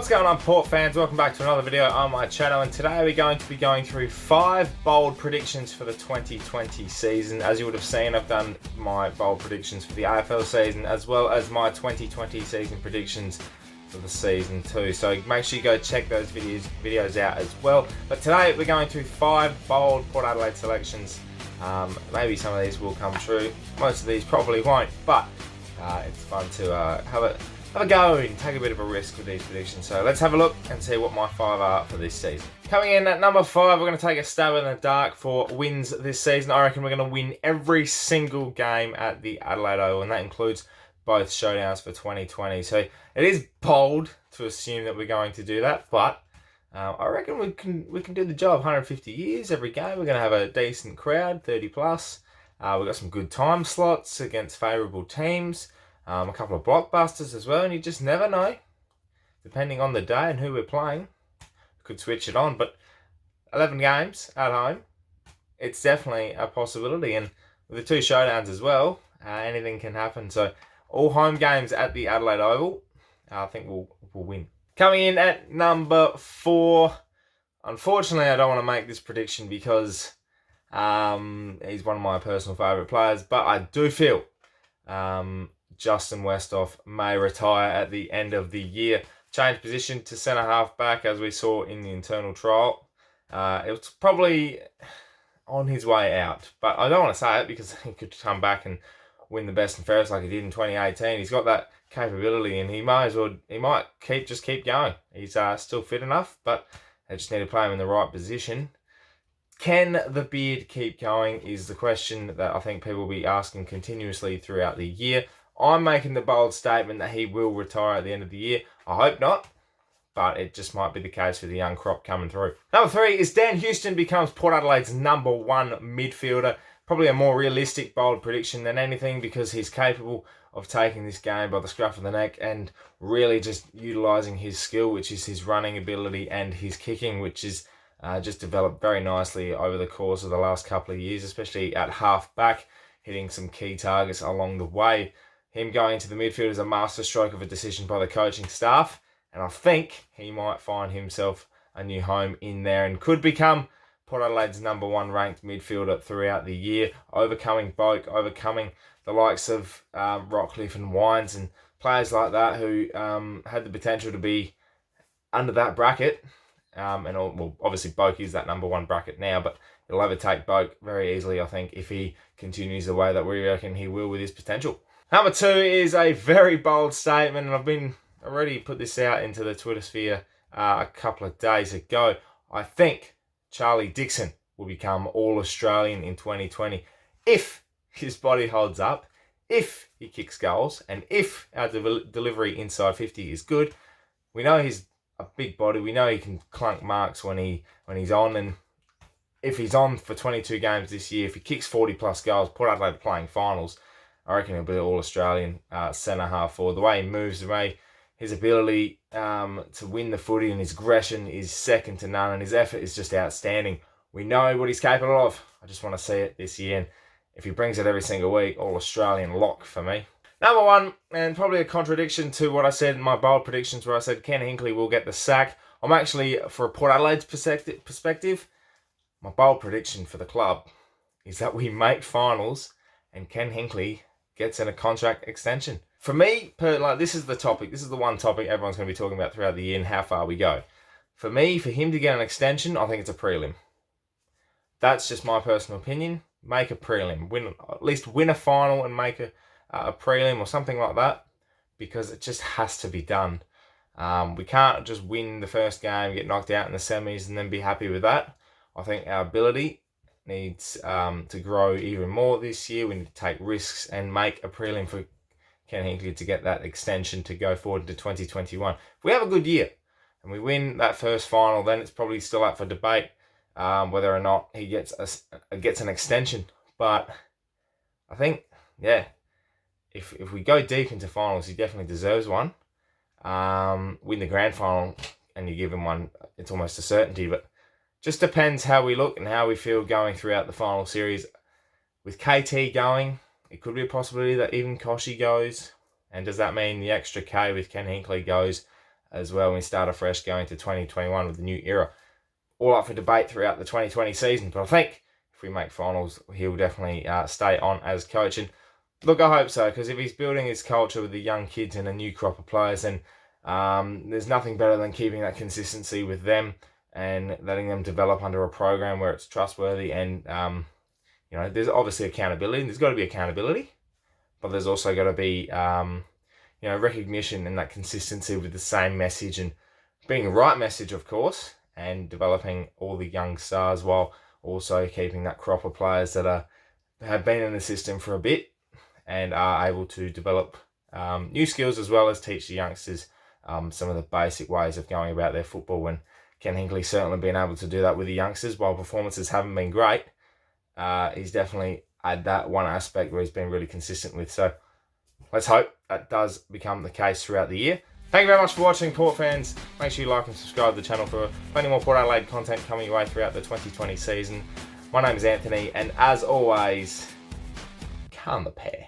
What's going on, Port fans? Welcome back to another video on my channel, and today we're going to be going through 5 bold predictions for the 2020 season. As you would have seen, I've done my bold predictions for the AFL season as well as my 2020 season predictions for the season too. So make sure you go check those videos out as well. But today we're going through 5 bold Port Adelaide selections. Maybe some of these will come true. Most of these probably won't, but it's fun to have a go and take a bit of a risk with these predictions. So let's have a look and see what my 5 are for this season. Coming in at number 5, we're going to take a stab in the dark for wins this season. I reckon we're going to win every single game at the Adelaide Oval, and that includes both showdowns for 2020. So it is bold to assume that we're going to do that, but I reckon we can do the job. 150 years every game. We're going to have a decent crowd, 30 plus. We've got some good time slots against favourable teams. A couple of blockbusters as well, and you just never know. Depending on the day and who we're playing, we could switch it on. But 11 games at home, it's definitely a possibility. And with the 2 showdowns as well, anything can happen. So all home games at the Adelaide Oval, I think we'll win. Coming in at number 4, unfortunately I don't want to make this prediction because he's one of my personal favourite players, but I do feel Justin Westhoff may retire at the end of the year. Change position to centre half back, as we saw in the internal trial. It was probably on his way out, but I don't want to say it because he could come back and win the best and fairest like he did in 2018. He's got that capability, and he might keep going. He's still fit enough, but they just need to play him in the right position. Can the beard keep going is the question that I think people will be asking continuously throughout the year. I'm making the bold statement that he will retire at the end of the year. I hope not, but it just might be the case for the young crop coming through. Number 3 is Dan Houston becomes Port Adelaide's number 1 midfielder. Probably a more realistic bold prediction than anything, because he's capable of taking this game by the scruff of the neck and really just utilising his skill, which is his running ability, and his kicking, which is just developed very nicely over the course of the last couple of years, especially at half back, hitting some key targets along the way. Him going to the midfield is a masterstroke of a decision by the coaching staff, and I think he might find himself a new home in there and could become Port Adelaide's number 1 ranked midfielder throughout the year, overcoming Boak, overcoming the likes of Rockcliffe and Wines and players like that who had the potential to be under that bracket. Well, obviously Boak is that number 1 bracket now, but he'll overtake Boak very easily, I think, if he continues the way that we reckon he will with his potential. Number 2 is a very bold statement, and I've already put this out into the Twitter sphere a couple of days ago. I think Charlie Dixon will become All-Australian in 2020 if his body holds up, if he kicks goals, and if our delivery inside 50 is good. We know he's a big body. We know he can clunk marks when he's on, and if he's on for 22 games this year, if he kicks 40 plus goals, Port Adelaide playing finals, I reckon he'll be All-Australian centre half forward. The way he moves, the way his ability to win the footy and his aggression is second to none, and his effort is just outstanding. We know what he's capable of. I just want to see it this year, and if he brings it every single week, All-Australian lock for me. Number 1, and probably a contradiction to what I said in my bold predictions where I said Ken Hinkley will get the sack. I'm actually, for a Port Adelaide's perspective, my bold prediction for the club is that we make finals and Ken Hinkley gets in a contract extension. For me, this is the topic. This is the one topic everyone's going to be talking about throughout the year and how far we go. For me, for him to get an extension, I think it's a prelim. That's just my personal opinion. Make a prelim. At least win a final and make a prelim or something like that, because it just has to be done. We can't just win the first game, get knocked out in the semis, and then be happy with that. I think our ability needs to grow even more this year. We need to take risks and make a prelim for Ken Hinkley to get that extension to go forward into 2021. If we have a good year and we win that first final, then it's probably still up for debate whether or not he gets an extension. But I think, yeah, if we go deep into finals, he definitely deserves one. Win the grand final and you give him one, it's almost a certainty. But just depends how we look and how we feel going throughout the final series. With KT going, it could be a possibility that even Koshi goes. And does that mean the extra K with Ken Hinkley goes as well. We start afresh going to 2021 with the new era. All up for debate throughout the 2020 season, but I think if we make finals, he'll definitely stay on as coach. And look, I hope so, because if he's building his culture with the young kids and a new crop of players, then there's nothing better than keeping that consistency with them and letting them develop under a program where it's trustworthy. And there's obviously accountability. There's got to be accountability, but there's also got to be recognition and that consistency with the same message, and being the right message, of course, and developing all the young stars while also keeping that crop of players that have been in the system for a bit and are able to develop new skills, as well as teach the youngsters some of the basic ways of going about their football. And Ken Hinkley certainly been able to do that with the youngsters. While performances haven't been great, he's definitely had that one aspect where he's been really consistent with. So let's hope that does become the case throughout the year. Thank you very much for watching, Port fans. Make sure you like and subscribe to the channel for plenty more Port Adelaide content coming your way throughout the 2020 season. My name is Anthony, and as always, calm the pair.